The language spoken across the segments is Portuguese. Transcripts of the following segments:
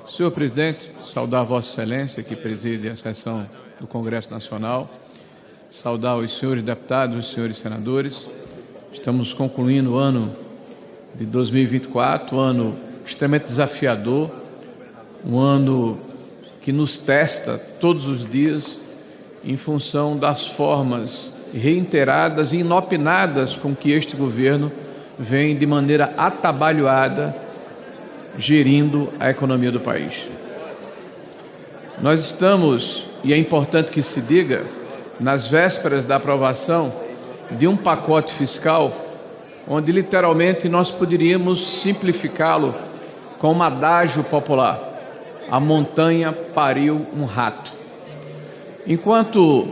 Senhor presidente, saudar Vossa Excelência, que preside a sessão do Congresso Nacional, saudar os senhores deputados, os senhores senadores. Estamos concluindo o ano de 2024, um ano extremamente desafiador, um ano que nos testa todos os dias em função das formas reiteradas e inopinadas com que este governo vem de maneira atabalhoada gerindo a economia do país. Nós estamos, e é importante que se diga, nas vésperas da aprovação de um pacote fiscal onde literalmente nós poderíamos simplificá-lo com um adágio popular: a montanha pariu um rato. Enquanto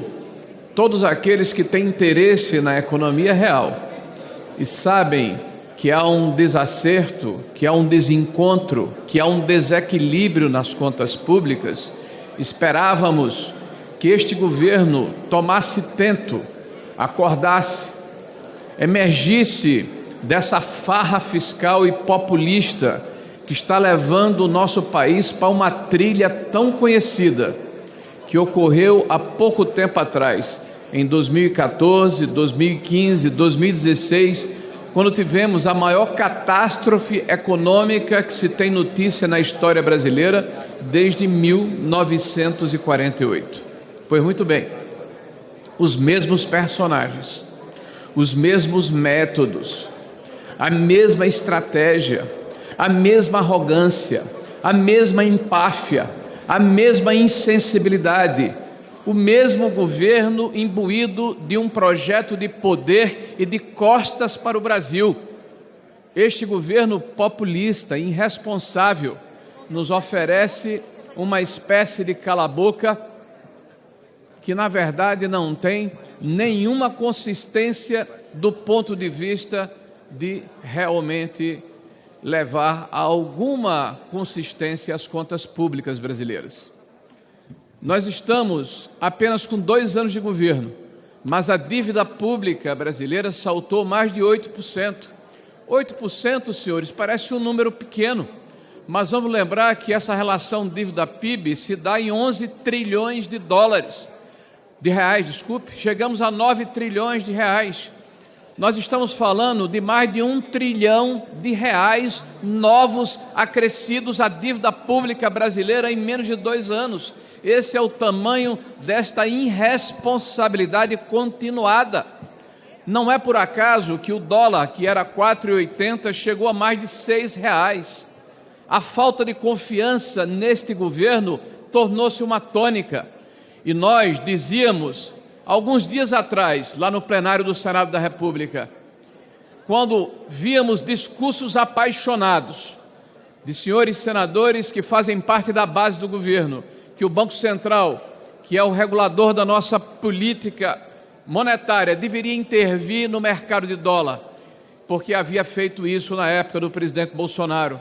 todos aqueles que têm interesse na economia real e sabem que há um desacerto, que há um desencontro, que há um desequilíbrio nas contas públicas, esperávamos que este governo tomasse tento, acordasse, emergisse dessa farra fiscal e populista que está levando o nosso país para uma trilha tão conhecida, que ocorreu há pouco tempo atrás, em 2014, 2015, 2016, quando tivemos a maior catástrofe econômica que se tem notícia na história brasileira desde 1948. Pois muito bem, os mesmos personagens, os mesmos métodos, a mesma estratégia, a mesma arrogância, a mesma empáfia, a mesma insensibilidade, o mesmo governo imbuído de um projeto de poder e de costas para o Brasil. Este governo populista, irresponsável, nos oferece uma espécie de cala-boca que, na verdade, não tem nenhuma consistência do ponto de vista de realmente levar a alguma consistência às contas públicas brasileiras. Nós estamos apenas com 2 anos de governo, mas a dívida pública brasileira saltou mais de 8%. 8%, senhores, parece um número pequeno, mas vamos lembrar que essa relação dívida-PIB se dá em 11 trilhões de reais, chegamos a 9 trilhões de reais. Nós estamos falando de mais de 1 trilhão de reais novos acrescidos à dívida pública brasileira em menos de 2 anos. Esse é o tamanho desta irresponsabilidade continuada. Não é por acaso que o dólar, que era 4,80, chegou a mais de 6 reais. A falta de confiança neste governo tornou-se uma tônica. E nós dizíamos, alguns dias atrás, lá no plenário do Senado da República, quando víamos discursos apaixonados de senhores senadores que fazem parte da base do governo, que o Banco Central, que é o regulador da nossa política monetária, deveria intervir no mercado de dólar, porque havia feito isso na época do presidente Bolsonaro.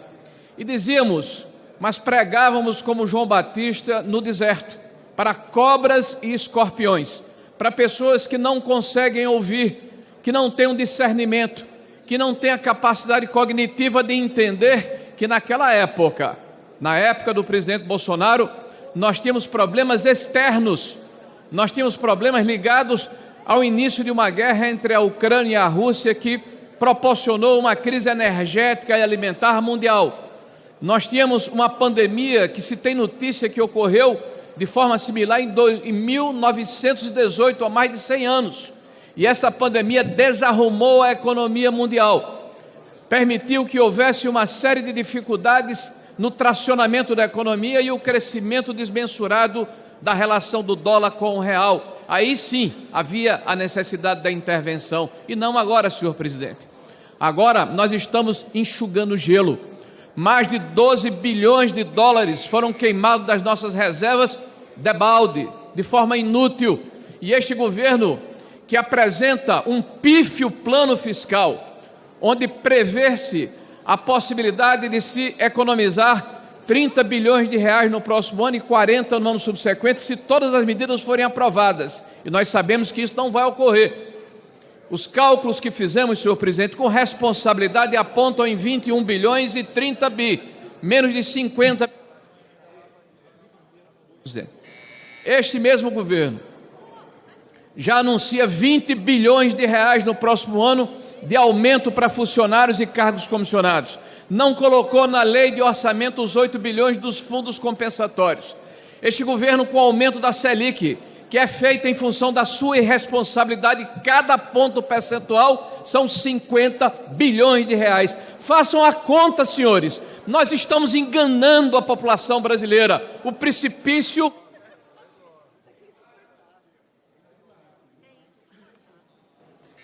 E dizíamos, mas pregávamos como João Batista no deserto, para cobras e escorpiões, para pessoas que não conseguem ouvir, que não têm um discernimento, que não têm a capacidade cognitiva de entender que naquela época, na época do presidente Bolsonaro, nós tínhamos problemas externos, nós tínhamos problemas ligados ao início de uma guerra entre a Ucrânia e a Rússia que proporcionou uma crise energética e alimentar mundial. Nós tínhamos uma pandemia que se tem notícia que ocorreu de forma similar em 1918, há mais de 100 anos. E essa pandemia desarrumou a economia mundial, permitiu que houvesse uma série de dificuldades no tracionamento da economia e o crescimento desmensurado da relação do dólar com o real. Aí sim havia a necessidade da intervenção, e não agora, senhor presidente. Agora nós estamos enxugando gelo. Mais de 12 bilhões de dólares foram queimados das nossas reservas debalde, de forma inútil. E este governo, que apresenta um pífio plano fiscal, onde prevê-se a possibilidade de se economizar 30 bilhões de reais no próximo ano e 40 no ano subsequente, se todas as medidas forem aprovadas. E nós sabemos que isso não vai ocorrer. Os cálculos que fizemos, senhor presidente, com responsabilidade apontam em 21 bilhões e 30 bi. menos de 50. Este mesmo governo já anuncia 20 bilhões de reais no próximo ano de aumento para funcionários e cargos comissionados. Não colocou na lei de orçamento os 8 bilhões dos fundos compensatórios. Este governo, com o aumento da Selic, que é feita em função da sua irresponsabilidade, cada ponto percentual são 50 bilhões de reais. Façam a conta, senhores. Nós estamos enganando a população brasileira. O precipício...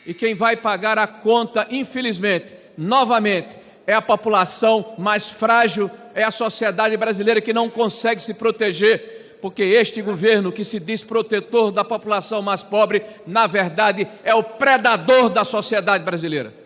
E quem vai pagar a conta, infelizmente, novamente, é a população mais frágil, é a sociedade brasileira que não consegue se proteger, porque este governo que se diz protetor da população mais pobre, na verdade, é o predador da sociedade brasileira.